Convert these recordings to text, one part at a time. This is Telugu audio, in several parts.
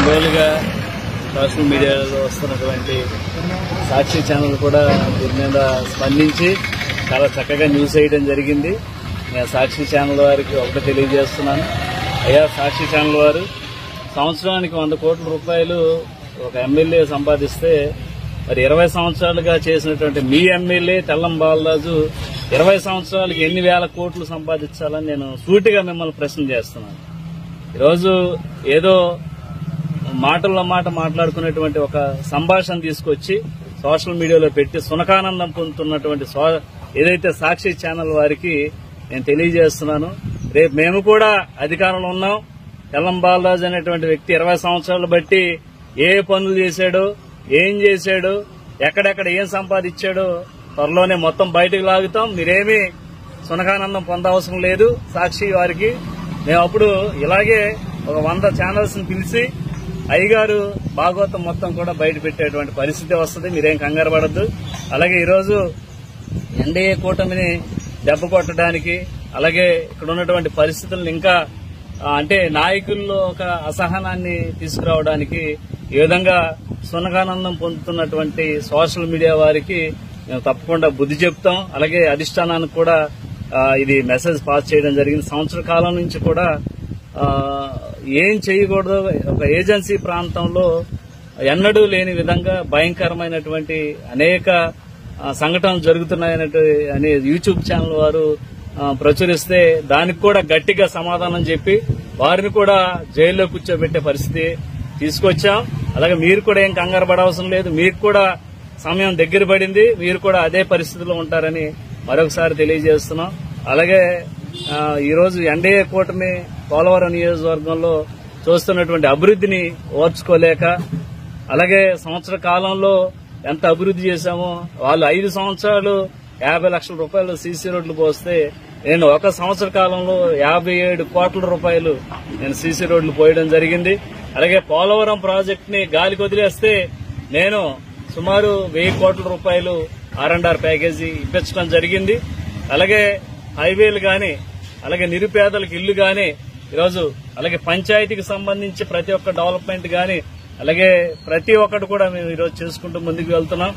2 రోజులుగా సోషల్ మీడియాలో వస్తున్నటువంటి సాక్షి ఛానల్ కూడా దీని మీద స్పందించి చాలా చక్కగా న్యూస్ వేయడం జరిగింది. నేను సాక్షి ఛానల్ వారికి ఒకటి తెలియజేస్తున్నాను. అయ్యా, సాక్షి ఛానల్ వారు సంవత్సరానికి 100 కోట్ల రూపాయలు ఒక ఎమ్మెల్యే సంపాదిస్తే మరి 20 సంవత్సరాలుగా చేసినటువంటి మీ ఎమ్మెల్యే తెల్లం బాలరాజు 20 సంవత్సరాలకి ఎన్ని వేల కోట్లు సంపాదించాలని నేను సూటిగా మిమ్మల్ని ప్రశ్న చేస్తున్నాను. ఈరోజు ఏదో మాటల్లో మాట మాట్లాడుకునేటువంటి ఒక సంభాషణ తీసుకొచ్చి సోషల్ మీడియాలో పెట్టి సునకానందం పొందుతున్నటువంటి ఏదైతే సాక్షి ఛానల్ వారికి నేను తెలియజేస్తున్నాను, రేపు మేము కూడా అధికారంలో ఉన్నాం. తెల్లం బాలరాజు అనేటువంటి వ్యక్తి 20 సంవత్సరాలు బట్టి ఏ పనులు చేశాడో, ఏం చేశాడో, ఎక్కడెక్కడ ఏం సంపాదించాడో త్వరలోనే మొత్తం బయటకు లాగుతాం. మీరేమీ సునకానందం పొందవసరం లేదు. సాక్షి వారికి మేము అప్పుడు ఇలాగే ఒక 100 ఛానల్స్ ని పిలిచి అయ్యగారు భాగవతం మొత్తం కూడా బయట పెట్టేటువంటి పరిస్థితి వస్తుంది. మీరేం కంగారు పడద్దు. అలాగే ఈరోజు ఎన్డీఏ కూటమిని దెబ్బ కొట్టడానికి, అలాగే ఇక్కడ ఉన్నటువంటి పరిస్థితులను ఇంకా అంటే నాయకుల్లో ఒక అసహనాన్ని తీసుకురావడానికి ఈ విధంగా సునకానందం పొందుతున్నటువంటి సోషల్ మీడియా వారికి మేము తప్పకుండా బుద్ధి చెప్తాం. అలాగే అధిష్టానానికి కూడా ఇది మెసేజ్ పాస్ చేయడం జరిగింది. సంవత్సర కాలం నుంచి కూడా ఏం చేయకూడదు, ఒక ఏజెన్సీ ప్రాంతంలో ఎన్నడూ లేని విధంగా భయంకరమైనటువంటి అనేక సంఘటనలు జరుగుతున్నాయనే యూట్యూబ్ ఛానల్ వారు ప్రచురిస్తే దానికి కూడా గట్టిగా సమాధానం చెప్పి వారిని కూడా జైల్లో కూర్చోబెట్టే పరిస్థితి తీసుకొచ్చాం. అలాగే మీరు కూడా ఏం కంగారు పడవసరం లేదు. మీకు కూడా సమయం దగ్గర పడింది. మీరు కూడా అదే పరిస్థితిలో ఉంటారని మరొకసారి తెలియజేస్తున్నాం. అలాగే ఈరోజు ఎన్డీఏ కూటమి పోలవరం నియోజకవర్గంలో చూస్తున్నటువంటి అభివృద్ధిని ఓర్చుకోలేక, అలాగే సంవత్సర కాలంలో ఎంత అభివృద్ధి చేశామో, వాళ్ళు 5 సంవత్సరాలు 50 లక్షల రూపాయలు సీసీ రోడ్లు పోస్తే నేను ఒక సంవత్సర కాలంలో 57 కోట్ల రూపాయలు నేను సీసీ రోడ్లు పోయడం జరిగింది. అలాగే పోలవరం ప్రాజెక్ట్ ని గాలికి వదిలేస్తే నేను సుమారు 1000 కోట్ల రూపాయలు R&R ప్యాకేజీ ఇప్పించడం జరిగింది. అలాగే హైవేలు గాని, అలాగే నిరుపేదలకు ఇళ్లు గాని ఈరోజు, అలాగే పంచాయతీకి సంబంధించి ప్రతి ఒక్క డెవలప్మెంట్ గాని, అలాగే ప్రతి ఒక్కటి కూడా మేము ఈరోజు చేసుకుంటూ ముందుకు వెళ్తున్నాం.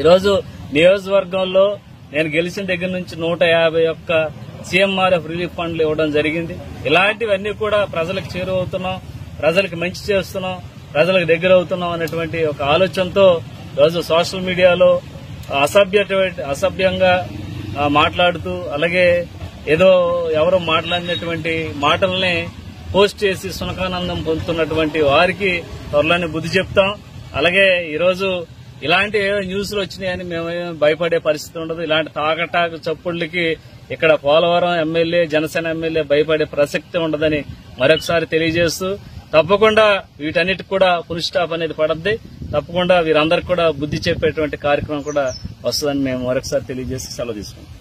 ఈరోజు నియోజకవర్గంలో నేను గెలిచిన దగ్గర నుంచి 151 CMRF రిలీఫ్ ఫండ్లు ఇవ్వడం జరిగింది. ఇలాంటివన్నీ కూడా ప్రజలకు చేరువవుతున్నాం, ప్రజలకు మంచి చేస్తున్నాం, ప్రజలకు దగ్గర అవుతున్నాం అనేటువంటి ఒక ఆలోచనతో ఈరోజు సోషల్ మీడియాలో అసభ్యంగా మాట్లాడుతూ, అలాగే ఏదో ఎవరో మాట్లాడినటువంటి మాటల్ని పోస్ట్ చేసి సునకానందం పొందుతున్నటువంటి వారికి త్వరలోనే బుద్ధి చెప్తాం. అలాగే ఈరోజు ఇలాంటి ఏదో న్యూస్లు వచ్చినాయని మేమేమో భయపడే పరిస్థితి ఉండదు. ఇలాంటి తాకటాకు చప్పుళ్లకి ఇక్కడ పోలవరం ఎమ్మెల్యే, జనసేన ఎమ్మెల్యే భయపడే ప్రసక్తి ఉండదని మరొకసారి తెలియజేస్తూ, తప్పకుండా వీటన్నిటికి కూడా ఫుల్ స్టాప్ అనేది పడద్ది. తప్పకుండా వీరందరికీ కూడా బుద్ధి చెప్పేటువంటి కార్యక్రమం కూడా వస్తుందని మేము మరొకసారి తెలియజేసి సెలవు తీసుకుంటాం.